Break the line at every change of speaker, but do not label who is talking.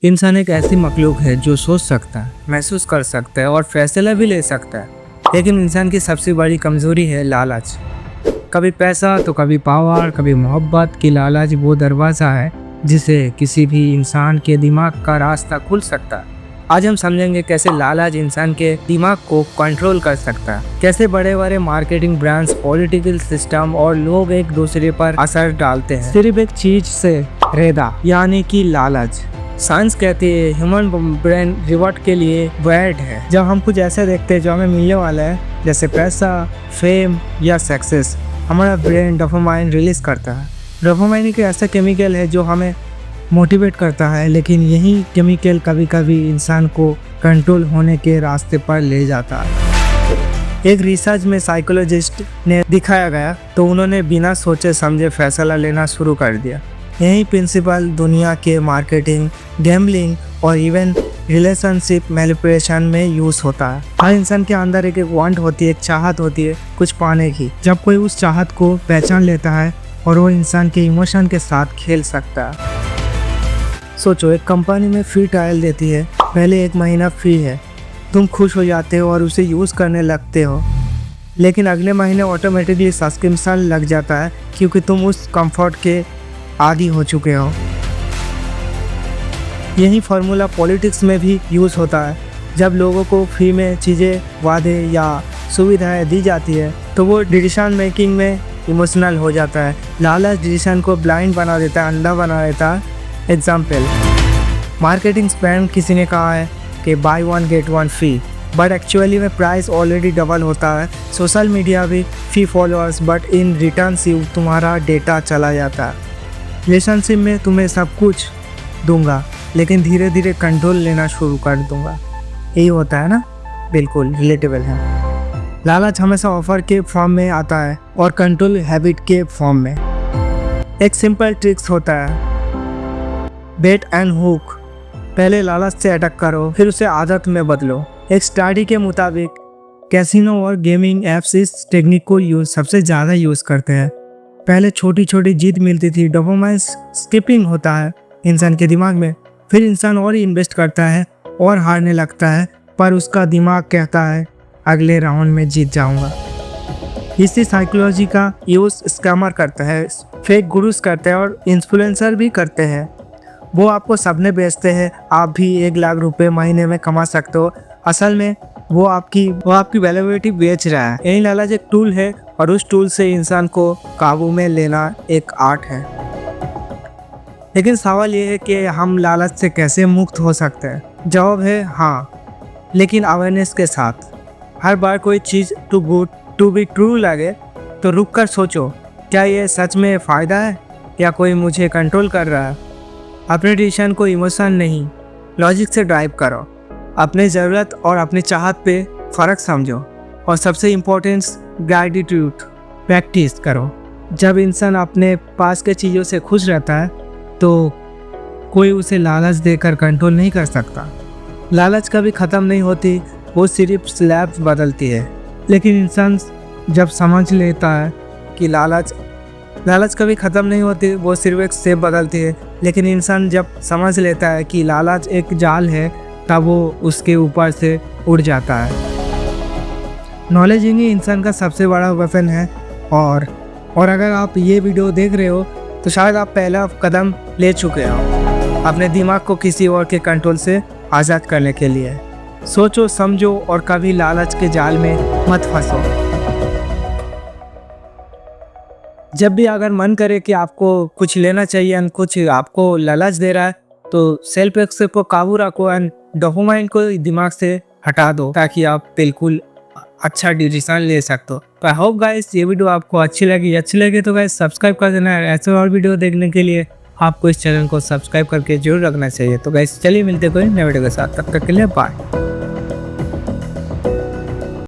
इंसान एक ऐसी मखलूक है जो सोच सकता है, महसूस कर सकता है और फैसला भी ले सकता है। लेकिन इंसान की सबसे बड़ी कमजोरी है लालच। कभी पैसा तो कभी पावर, कभी मोहब्बत की लालच वो दरवाज़ा है जिसे किसी भी इंसान के दिमाग का रास्ता खुल सकता है। आज हम समझेंगे कैसे लालच इंसान के दिमाग को कंट्रोल कर सकता है, कैसे बड़े बड़े मार्केटिंग ब्रांड्स, पॉलिटिकल सिस्टम और लोग एक दूसरे पर असर डालते हैं सिर्फ एक चीज से, रेदा यानी कि लालच। साइंस कहती है ह्यूमन ब्रेन रिवॉर्ड के लिए वायर्ड है। जब हम कुछ ऐसा देखते हैं जो हमें मिलने वाला है, जैसे पैसा, फेम या सक्सेस, हमारा ब्रेन डोपामाइन रिलीज करता है। डोपामाइन एक ऐसा केमिकल है जो हमें मोटिवेट करता है, लेकिन यही केमिकल कभी कभी इंसान को कंट्रोल होने के रास्ते पर ले जाता है। एक रिसर्च में साइकोलॉजिस्ट ने दिखाया गया तो उन्होंने बिना सोचे समझे फैसला लेना शुरू कर दिया। यही प्रिंसिपल दुनिया के मार्केटिंग, गैम्बलिंग और इवन रिलेशनशिप मैनिपुलेशन में यूज होता है। हर इंसान के अंदर एक वांट होती है, एक चाहत होती है कुछ पाने की। जब कोई उस चाहत को पहचान लेता है और वो इंसान के इमोशन के साथ खेल सकता है। सोचो, एक कंपनी में फ्री ट्रायल देती है, पहले 1 महीना फ्री है, तुम खुश हो जाते हो और उसे यूज़ करने लगते हो, लेकिन अगले महीने ऑटोमेटिकली सब्सक्रिप्शन लग जाता है क्योंकि तुम उस कंफर्ट के आदी हो चुके हो। यही फार्मूला पॉलिटिक्स में भी यूज़ होता है। जब लोगों को फ्री में चीज़ें, वादे या सुविधाएं दी जाती है तो वो डिसीजन मेकिंग में इमोशनल हो जाता है। लालच डिसीजन को ब्लाइंड बना देता है, अंधा बना देता है। एग्जाम्पल, मार्केटिंग स्पेंड किसी ने कहा है कि buy 1 get 1 free, but actually में प्राइस ऑलरेडी डबल होता है। सोशल मीडिया भी free followers, but in return से तुम्हारा डेटा चला जाता है। रिलेशनशिप में तुम्हें सब कुछ दूंगा लेकिन धीरे धीरे कंट्रोल लेना शुरू कर दूंगा। यही होता है ना, बिल्कुल रिलेटेबल है। लालच हमेशा ऑफर के फॉर्म में आता है और कंट्रोल हैबिट के फॉर्म में। एक सिंपल ट्रिक्स होता है, बेट एंड हुक। पहले लालच से अटैक करो, फिर उसे आदत में बदलो। एक स्टडी के मुताबिक कैसीनो और गेमिंग ऐप्स इस टेक्निक को सबसे ज़्यादा यूज़ करते हैं। पहले छोटी छोटी जीत मिलती थी, डोपामाइन स्किपिंग होता है इंसान के दिमाग में, फिर इंसान और इन्वेस्ट करता है और हारने लगता है, पर उसका दिमाग कहता है अगले राउंड में जीत जाऊंगा। इसी साइकोलॉजी का यूज़ स्कैमर करता है, फेक गुरुस करते हैं और इन्फ्लुएंसर भी करते हैं। वो आपको सपने बेचते हैं, आप भी 1 लाख रुपए महीने में कमा सकते हो। असल में वो आपकी वैल्यूएबिलिटी बेच रहा है। यही लालच एक टूल है और उस टूल से इंसान को काबू में लेना एक आर्ट है। लेकिन सवाल ये है कि हम लालच से कैसे मुक्त हो सकते हैं? जवाब है हाँ, लेकिन अवेयरनेस के साथ। हर बार कोई चीज़ too good to be true लगे तो रुक कर सोचो, क्या ये सच में फ़ायदा है या कोई मुझे कंट्रोल कर रहा है? अपने डिसीजन को इमोशन नहीं, लॉजिक से ड्राइव करो। अपने ज़रूरत और अपनी चाहत पे फ़र्क समझो और सबसे इम्पोर्टेंस ग्रैटिट्यूड प्रैक्टिस करो। जब इंसान अपने पास के चीज़ों से खुश रहता है तो कोई उसे लालच देकर कंट्रोल नहीं कर सकता। लालच कभी ख़त्म नहीं होती, वो सिर्फ स्लैब्स बदलती है। लेकिन इंसान जब समझ लेता है कि लालच कभी ख़त्म नहीं होती, वो सिर्फ एक स्टेप बदलती है। लेकिन इंसान जब समझ लेता है कि लालच एक जाल है, तब वो उसके ऊपर से उड़ जाता है। नॉलेज ही इंसान का सबसे बड़ा वेपन है। और अगर आप ये वीडियो देख रहे हो तो शायद आप पहला कदम ले चुके हो अपने दिमाग को किसी और के कंट्रोल से आज़ाद करने के लिए। सोचो, समझो और कभी लालच के जाल में मत फंसो। जब भी अगर मन करे कि आपको कुछ लेना चाहिए और कुछ आपको लालच दे रहा है तो सेल्फ एक्सेप्ट को काबू रखो एंड डोपामाइन को दिमाग से हटा दो ताकि आप बिल्कुल अच्छा डिसीजन ले सकते हो। तो आई होप गाइस ये वीडियो आपको अच्छी लगी तो गाइस सब्सक्राइब कर देना। ऐसे और वीडियो देखने के लिए आपको इस चैनल को सब्सक्राइब करके जरूर रखना चाहिए। तो गाइस चलिए मिलते कोई नए वीडियो के साथ, तब तक के लिए बाय।